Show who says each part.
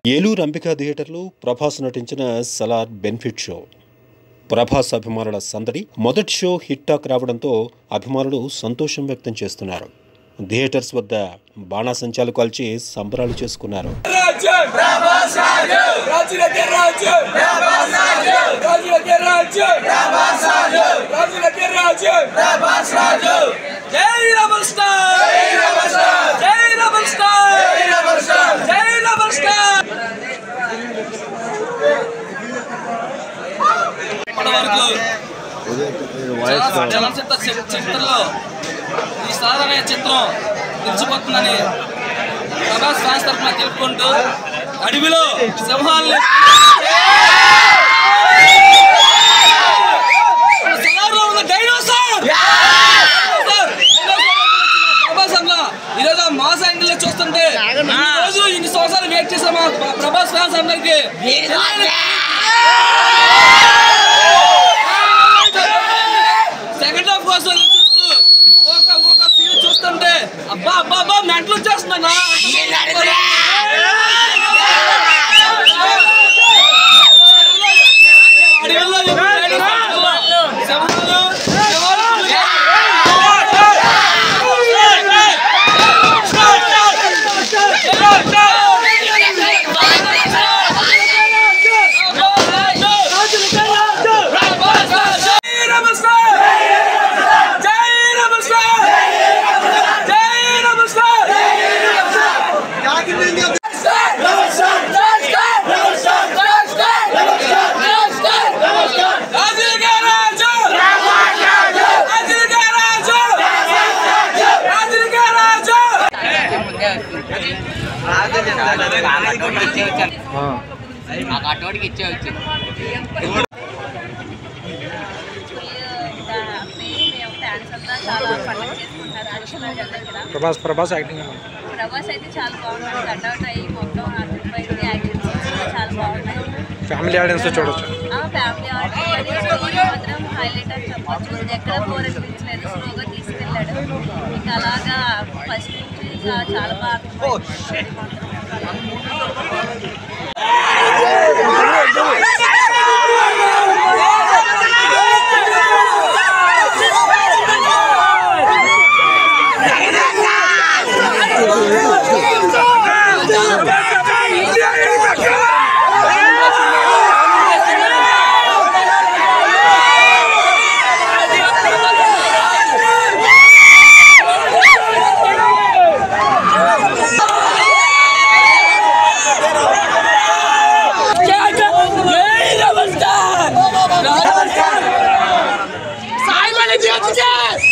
Speaker 1: ఏలూరు అంబికా థియేటర్లో ప్రభాస్ నటించిన Salaar benefit show. Prabhas అభిమానుల సందడి. మొదటి షో హిట్ టాక్ రావడంతో అభిమానులు సంతోషం వ్యక్తం చేస్తున్నారు. థియేటర్స్ వద్ద బాణాసంచాలు కాల్చి సంబరాలు చేసుకున్నారు.
Speaker 2: చలనచిత్ర చరిత్రలో ఈ సాధారణ చిత్రం నిలిచిపోతుందని ప్రభాస్ ఫ్యాన్స్ తరఫున తెలుపుకుంటూ అడవిలో సింహాలని ప్రభాస్ అన్న ఈరోజు మాస్ యాంగిల్ చూస్తుంటే రోజు ఇన్ని సంవత్సరాలు వెయిట్ చేసే మా ప్రభాస్ ఫ్యాన్స్ అందరికి సెకండ్ హాఫ్ కోసం చూస్తూ ఒక్కొక్క సీన్ చూస్తుంటే అబ్బా అబ్బా అబ్బా మెంటలు వచ్చేస్తున్నా.
Speaker 3: ప్రభాస్ యాక్టింగ్
Speaker 4: అయితే చాలా బాగుంటుంది. కట్అవుట్ అయ్యి మొత్తం చాలా బాగుంటుంది.
Speaker 3: ఫ్యామిలీ ఆడియన్స్ చూడొచ్చు.
Speaker 4: ఫ్యామిలీ ఆడియన్స్ మాత్రం హైలైట్ అని చెప్పొచ్చు. ఇది ఎక్కడ బోర్ అనిపించలేదు. స్లోగా తీసుకెళ్ళాడు. ఇంకా అలాగా ఫస్ట్ నుంచి చాలా బాగా
Speaker 2: Yes!